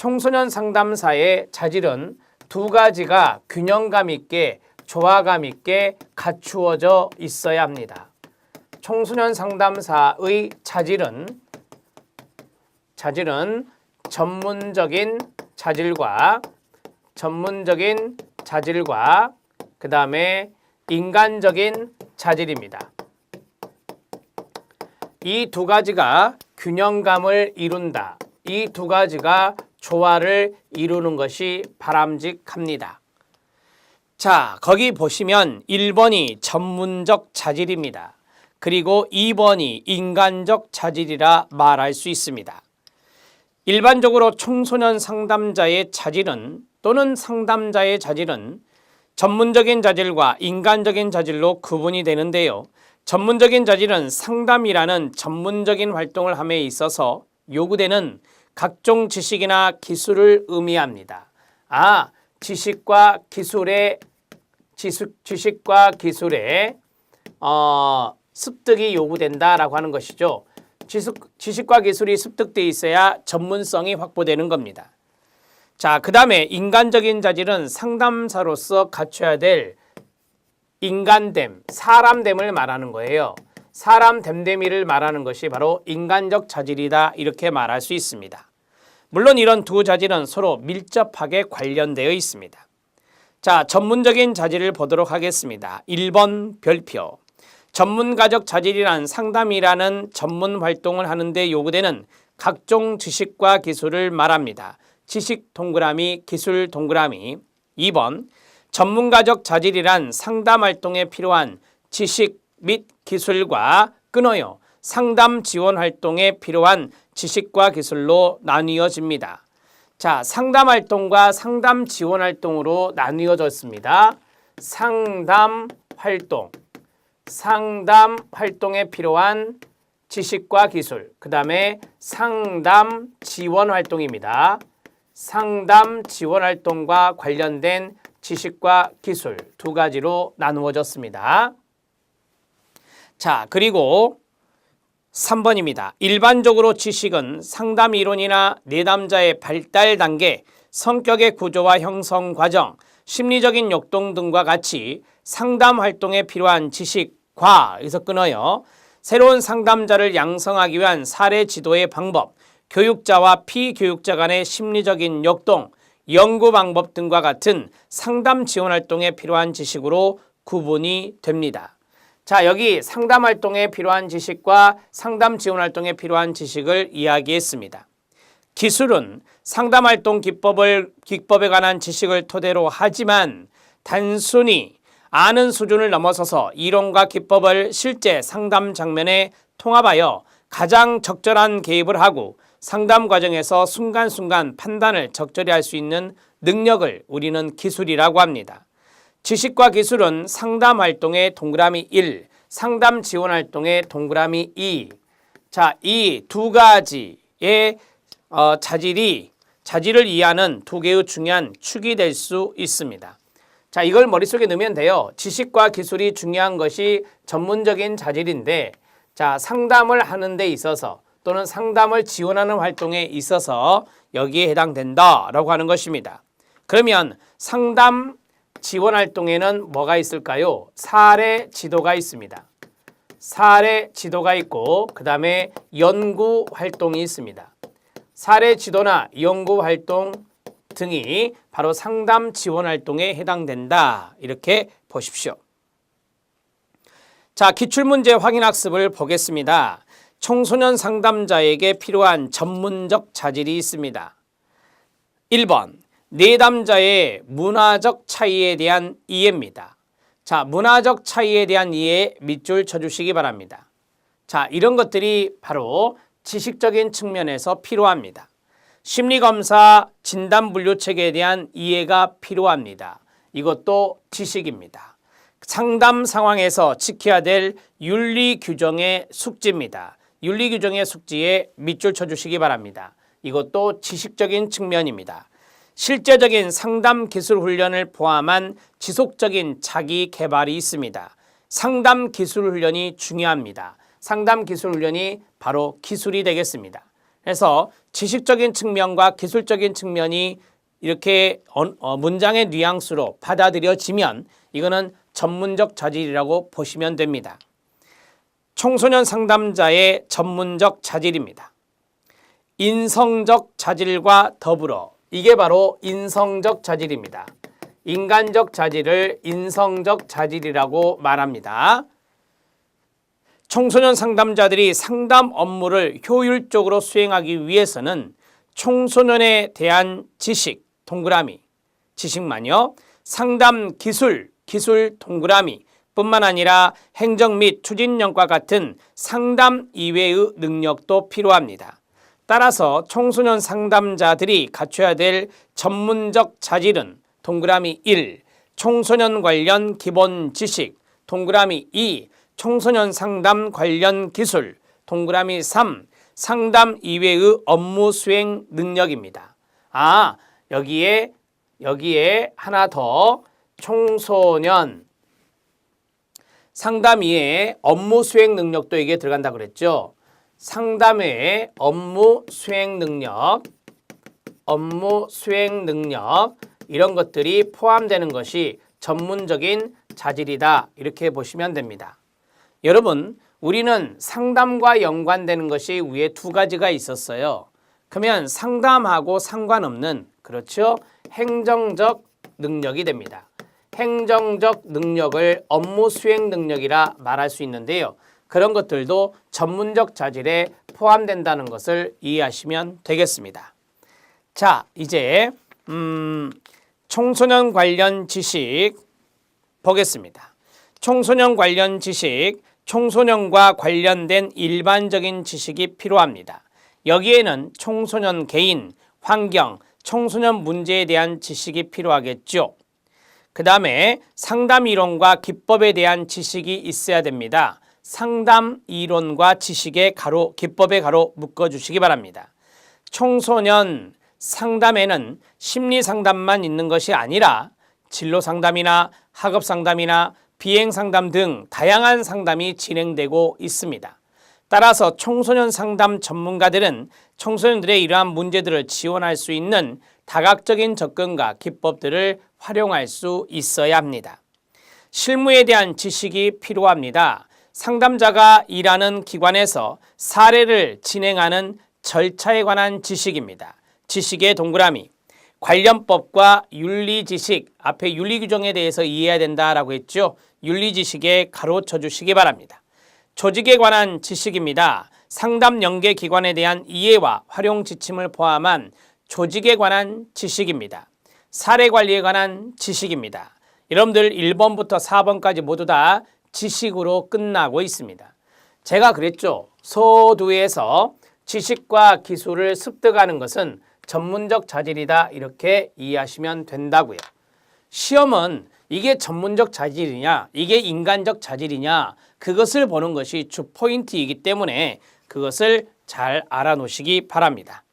청소년 상담사의 자질은 두 가지가 균형감 있게 조화감 있게 갖추어져 있어야 합니다. 청소년 상담사의 자질은 전문적인 자질과 그 다음에 인간적인 자질입니다. 이 두 가지가 균형감을 이룬다. 이 두 가지가 조화를 이루는 것이 바람직합니다. 자, 거기 보시면 1번이 전문적 자질입니다. 그리고 2번이 인간적 자질이라 말할 수 있습니다. 일반적으로 청소년 상담자의 자질은 또는 상담자의 자질은 전문적인 자질과 인간적인 자질로 구분이 되는데요. 전문적인 자질은 상담이라는 전문적인 활동을 함에 있어서 요구되는 각종 지식이나 기술을 의미합니다. 지식과 기술의 습득이 요구된다라고 하는 것이죠. 지식과 기술이 습득되어 있어야 전문성이 확보되는 겁니다. 자, 그 다음에 인간적인 자질은 상담사로서 갖춰야 될 인간됨, 사람됨을 말하는 거예요. 사람 됨됨이를 말하는 것이 바로 인간적 자질이다 이렇게 말할 수 있습니다. 물론 이런 두 자질은 서로 밀접하게 관련되어 있습니다. 자, 전문적인 자질을 보도록 하겠습니다. 1번 별표. 전문가적 자질이란 상담이라는 전문 활동을 하는데 요구되는 각종 지식과 기술을 말합니다. 지식 동그라미, 기술 동그라미. 2번. 전문가적 자질이란 상담 활동에 필요한 지식 및 기술과 끊어요. 상담 지원 활동에 필요한 지식과 기술로 나뉘어집니다. 자, 상담 활동과 상담 지원 활동으로 나뉘어졌습니다. 상담 활동에 필요한 지식과 기술, 그 다음에 상담 지원 활동입니다. 상담 지원 활동과 관련된 지식과 기술 두 가지로 나누어졌습니다. 자, 그리고 3번입니다. 일반적으로 지식은 상담 이론이나 내담자의 발달 단계, 성격의 구조와 형성 과정, 심리적인 역동 등과 같이 상담 활동에 필요한 지식과 여기서 끊어요. 새로운 상담자를 양성하기 위한 사례 지도의 방법, 교육자와 피교육자 간의 심리적인 역동, 연구 방법 등과 같은 상담 지원 활동에 필요한 지식으로 구분이 됩니다. 자, 여기 상담 활동에 필요한 지식과 상담 지원 활동에 필요한 지식을 이야기했습니다. 기술은 상담 활동 기법에 관한 지식을 토대로 하지만 단순히 아는 수준을 넘어서서 이론과 기법을 실제 상담 장면에 통합하여 가장 적절한 개입을 하고 상담 과정에서 순간순간 판단을 적절히 할 수 있는 능력을 우리는 기술이라고 합니다. 지식과 기술은 상담 활동의 동그라미 1, 상담 지원 활동의 동그라미 2. 자, 이 두 가지의 자질을 이해하는 두 개의 중요한 축이 될 수 있습니다. 자, 이걸 머릿속에 넣으면 돼요. 지식과 기술이 중요한 것이 전문적인 자질인데, 자, 상담을 하는 데 있어서 또는 상담을 지원하는 활동에 있어서 여기에 해당된다라고 하는 것입니다. 그러면 상담 지원 활동에는 뭐가 있을까요? 사례 지도가 있습니다. 사례 지도가 있고 그 다음에 연구 활동이 있습니다. 사례 지도나 연구 활동 등이 바로 상담 지원 활동에 해당된다. 이렇게 보십시오. 자, 기출문제 확인학습을 보겠습니다. 청소년 상담자에게 필요한 전문적 자질이 있습니다. 1번, 내담자의 문화적 차이에 대한 이해입니다. 자, 문화적 차이에 대한 이해 밑줄 쳐주시기 바랍니다. 자, 이런 것들이 바로 지식적인 측면에서 필요합니다. 심리검사 진단분류체계에 대한 이해가 필요합니다. 이것도 지식입니다. 상담 상황에서 지켜야 될 윤리규정의 숙지입니다. 윤리규정의 숙지에 밑줄 쳐주시기 바랍니다. 이것도 지식적인 측면입니다. 실제적인 상담 기술 훈련을 포함한 지속적인 자기 개발이 있습니다. 상담 기술 훈련이 중요합니다. 상담 기술 훈련이 바로 기술이 되겠습니다. 그래서 지식적인 측면과 기술적인 측면이 이렇게 문장의 뉘앙스로 받아들여지면 이거는 전문적 자질이라고 보시면 됩니다. 청소년 상담자의 전문적 자질입니다. 인성적 자질과 더불어 이게 바로 인성적 자질입니다. 인간적 자질을 인성적 자질이라고 말합니다. 청소년 상담자들이 상담 업무를 효율적으로 수행하기 위해서는 청소년에 대한 지식, 동그라미, 지식만요. 상담 기술, 기술 동그라미 뿐만 아니라 행정 및 추진력과 같은 상담 이외의 능력도 필요합니다. 따라서 청소년 상담자들이 갖춰야 될 전문적 자질은 동그라미 1, 청소년 관련 기본 지식, 동그라미 2, 청소년 상담 관련 기술, 동그라미 3, 상담 이외의 업무 수행 능력입니다. 여기에 하나 더 청소년 상담 이외에 업무 수행 능력도 이게 들어간다 그랬죠. 상담 외에 업무 수행 능력 이런 것들이 포함되는 것이 전문적인 자질이다 이렇게 보시면 됩니다. 여러분, 우리는 상담과 연관되는 것이 위에 두 가지가 있었어요. 그러면 상담하고 상관없는, 그렇죠? 행정적 능력이 됩니다. 행정적 능력을 업무 수행 능력이라 말할 수 있는데요. 그런 것들도 전문적 자질에 포함된다는 것을 이해하시면 되겠습니다. 자, 이제 청소년 관련 지식 보겠습니다. 청소년 관련 지식, 청소년과 관련된 일반적인 지식이 필요합니다. 여기에는 청소년 개인, 환경, 청소년 문제에 대한 지식이 필요하겠죠. 그 다음에 상담 이론과 기법에 대한 지식이 있어야 됩니다. 상담 이론과 지식의 가로, 기법의 가로 묶어주시기 바랍니다. 청소년 상담에는 심리 상담만 있는 것이 아니라 진로 상담이나 학업 상담이나 비행 상담 등 다양한 상담이 진행되고 있습니다. 따라서 청소년 상담 전문가들은 청소년들의 이러한 문제들을 지원할 수 있는 다각적인 접근과 기법들을 활용할 수 있어야 합니다. 실무에 대한 지식이 필요합니다. 상담자가 일하는 기관에서 사례를 진행하는 절차에 관한 지식입니다. 지식의 동그라미, 관련법과 윤리지식, 앞에 윤리규정에 대해서 이해해야 된다라고 했죠. 윤리지식에 가로쳐 주시기 바랍니다. 조직에 관한 지식입니다. 상담 연계 기관에 대한 이해와 활용 지침을 포함한 조직에 관한 지식입니다. 사례 관리에 관한 지식입니다. 여러분들 1번부터 4번까지 모두 다 지식으로 끝나고 있습니다. 제가 그랬죠. 서두에서 지식과 기술을 습득하는 것은 전문적 자질이다 이렇게 이해하시면 된다고요. 시험은 이게 전문적 자질이냐 이게 인간적 자질이냐 그것을 보는 것이 주 포인트이기 때문에 그것을 잘 알아놓으시기 바랍니다.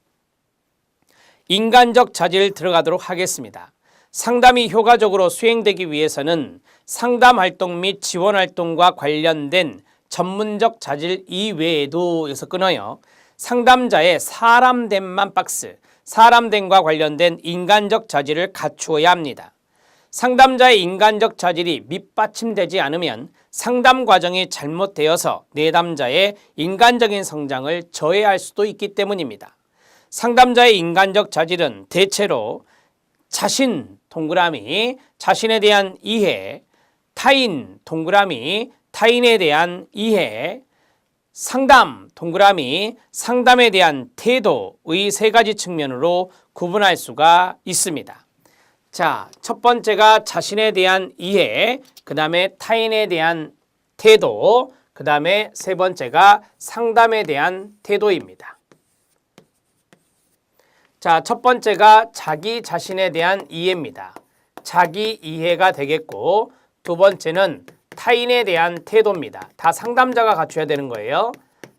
인간적 자질 들어가도록 하겠습니다. 상담이 효과적으로 수행되기 위해서는 상담 활동 및 지원 활동과 관련된 전문적 자질 이외에도 여기서 끊어요. 상담자의 사람됨만 박스, 사람됨과 관련된 인간적 자질을 갖추어야 합니다. 상담자의 인간적 자질이 밑받침되지 않으면 상담 과정이 잘못되어서 내담자의 인간적인 성장을 저해할 수도 있기 때문입니다. 상담자의 인간적 자질은 대체로 자신, 동그라미, 자신에 대한 이해, 타인, 동그라미, 타인에 대한 이해, 상담, 동그라미, 상담에 대한 태도의 세 가지 측면으로 구분할 수가 있습니다. 자, 첫 번째가 자신에 대한 이해, 그 다음에 타인에 대한 태도, 그 다음에 세 번째가 상담에 대한 태도입니다. 자, 첫 번째가 자기 자신에 대한 이해입니다. 자기 이해가 되겠고, 두 번째는 타인에 대한 태도입니다. 다 상담자가 갖춰야 되는 거예요.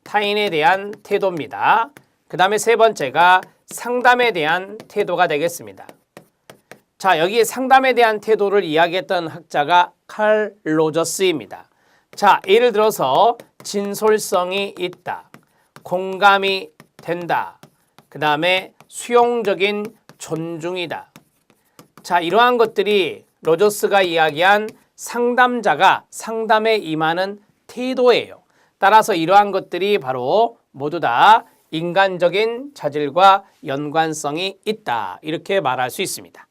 타인에 대한 태도입니다. 그 다음에 세 번째가 상담에 대한 태도가 되겠습니다. 자, 여기에 상담에 대한 태도를 이야기했던 학자가 칼 로저스입니다. 자, 예를 들어서 진솔성이 있다, 공감이 된다, 그 다음에 수용적인 존중이다. 자, 이러한 것들이 로저스가 이야기한 상담자가 상담에 임하는 태도예요. 따라서 이러한 것들이 바로 모두 다 인간적인 자질과 연관성이 있다. 이렇게 말할 수 있습니다.